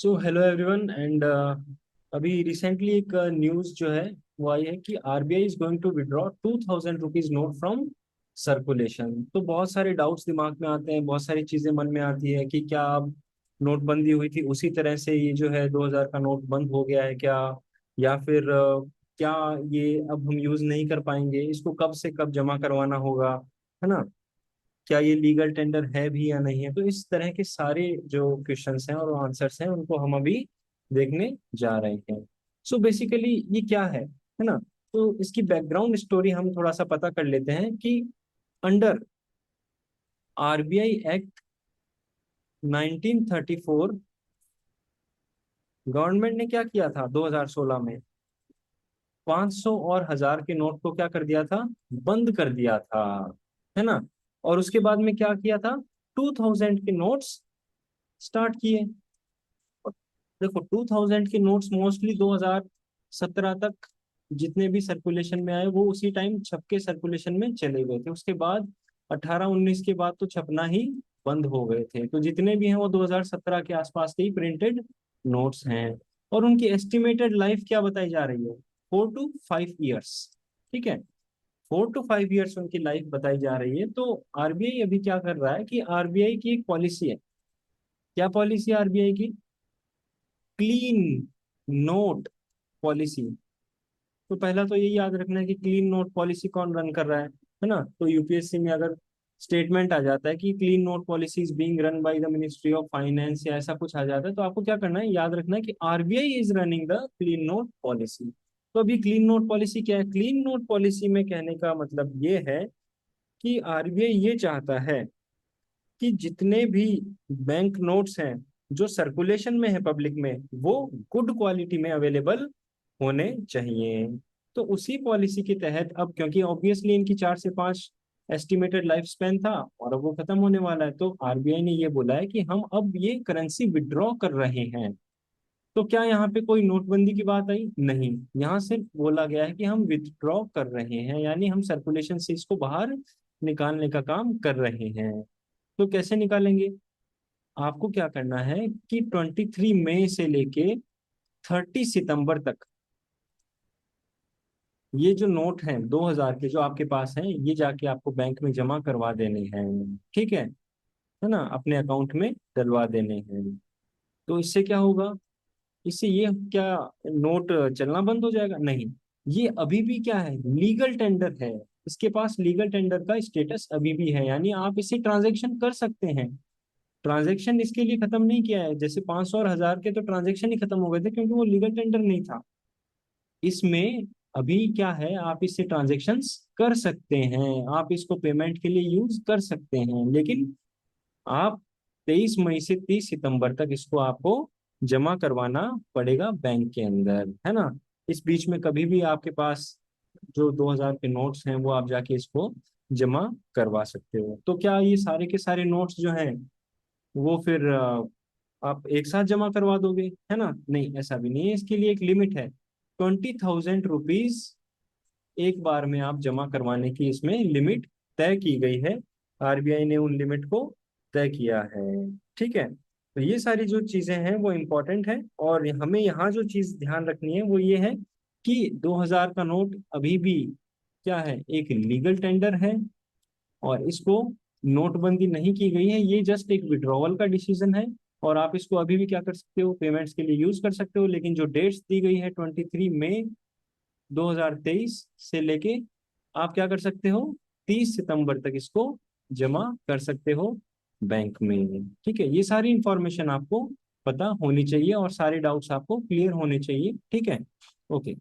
So hello everyone and अभी recently एक news जो है वो आई है कि RBI is going to withdraw 2000 rupees note from circulation. तो बहुत सारे डाउट्स दिमाग में आते हैं, बहुत सारी चीज़ें मन में आती है कि क्या अब नोटबंदी हुई थी उसी तरह से ये जो है 2000 का नोट बंद हो गया है क्या, या फिर क्या ये अब हम यूज़ नहीं कर पाएंगे, इसको कब से कब जमा करवाना होगा, है ना। क्या ये लीगल टेंडर है भी या नहीं है। तो इस तरह के सारे जो क्वेश्चंस हैं और आंसर्स हैं उनको हम अभी देखने जा रहे हैं। सो बेसिकली ये क्या है ना। तो इसकी बैकग्राउंड स्टोरी हम थोड़ा सा पता कर लेते हैं कि अंडर आरबीआई एक्ट 1934 गवर्नमेंट ने क्या किया था 2016 में, 500 और 1000 के नोट को क्या कर दिया था, बंद कर दिया था, है ना। और उसके बाद में क्या किया था, 2000 के नोट्स स्टार्ट किए। और देखो 2000 के नोट्स मोस्टली 2017 तक जितने भी सर्कुलेशन में आए वो उसी टाइम छप के सर्कुलेशन में चले गए थे। उसके बाद 18-19 के बाद तो छपना ही बंद हो गए थे। तो जितने भी हैं वो 2017 के आसपास के ही प्रिंटेड नोट्स हैं। और उनकी एस्टिमेटेड लाइफ क्या बताई जा रही है, 4 to 5 ईयर्स। ठीक है, 4 to 5 ईयर्स उनकी लाइफ बताई जा रही है। तो आरबीआई अभी क्या कर रहा है कि आरबीआई की एक पॉलिसी है। क्या पॉलिसी है आरबीआई की, क्लीन नोट पॉलिसी। तो पहला तो यही याद रखना है कि क्लीन नोट पॉलिसी कौन रन कर रहा है ना। तो यूपीएससी में अगर स्टेटमेंट आ जाता है कि clean note policy is being run by the ministry of finance या ऐसा कुछ आ जाता है, तो आपको क्या करना है, याद रखना है कि RBI is running the clean note policy. तो अभी क्लीन नोट पॉलिसी क्या है, क्लीन नोट पॉलिसी में कहने का मतलब ये है कि आरबीआई ये चाहता है कि जितने भी बैंक नोट्स हैं जो सर्कुलेशन में है पब्लिक में, वो गुड क्वालिटी में अवेलेबल होने चाहिए। तो उसी पॉलिसी के तहत अब, क्योंकि ऑब्वियसली इनकी 4 से 5 एस्टिमेटेड लाइफ स्पेन था और अब वो खत्म होने वाला है, तो आरबीआई ने ये बोला है कि हम अब ये करेंसी विड्रॉ कर रहे हैं। तो क्या यहाँ पे कोई नोटबंदी की बात आई, नहीं। यहाँ सिर्फ बोला गया है कि हम विथड्रॉ कर रहे हैं, यानी हम सर्कुलेशन से इसको बाहर निकालने का काम कर रहे हैं। तो कैसे निकालेंगे, आपको क्या करना है कि 23 मई से लेके 30 सितंबर तक ये जो नोट हैं 2000 के जो आपके पास हैं, ये जाके आपको बैंक में जमा करवा देने हैं। ठीक है ना, अपने अकाउंट में डलवा देने हैं। तो इससे क्या होगा, इससे ये क्या नोट चलना बंद हो जाएगा, नहीं। ये अभी भी क्या है, लीगल टेंडर है। इसके पास लीगल टेंडर का स्टेटस अभी भी है, यानी आप इसे ट्रांजैक्शन कर सकते हैं। ट्रांजैक्शन इसके लिए खत्म नहीं किया है, जैसे 500 और 1000 के तो ट्रांजैक्शन ही खत्म हो गए थे क्योंकि वो लीगल टेंडर नहीं था। इसमें अभी क्या है, आप इससे ट्रांजैक्शंस कर सकते हैं, आप इसको पेमेंट के लिए यूज कर सकते हैं, लेकिन आप 23 मई से 30 सितंबर तक इसको आपको जमा करवाना पड़ेगा बैंक के अंदर, है ना। इस बीच में कभी भी आपके पास जो 2000 के नोट्स हैं वो आप जाके इसको जमा करवा सकते हो। तो क्या ये सारे के सारे नोट्स जो हैं वो फिर आप एक साथ जमा करवा दोगे, है ना, नहीं, ऐसा भी नहीं है। इसके लिए एक लिमिट है, 20,000 रुपीज एक बार में आप जमा करवाने की इसमें लिमिट तय की गई है। आरबीआई ने उन लिमिट को तय किया है। ठीक है, तो ये सारी जो चीजें हैं वो इम्पोर्टेंट है। और हमें यहाँ जो चीज ध्यान रखनी है वो ये है कि 2000 का नोट अभी भी क्या है, एक लीगल टेंडर है। और इसको नोटबंदी नहीं की गई है, ये जस्ट एक विड्रॉवल का डिसीजन है। और आप इसको अभी भी क्या कर सकते हो, पेमेंट्स के लिए यूज कर सकते हो। लेकिन जो डेट्स दी गई है 23 मई 2023 से लेके आप क्या कर सकते हो, 30 सितंबर तक इसको जमा कर सकते हो बैंक में। ठीक है, ये सारी इंफॉर्मेशन आपको पता होनी चाहिए और सारे डाउट्स आपको क्लियर होने चाहिए। ठीक है, ओके।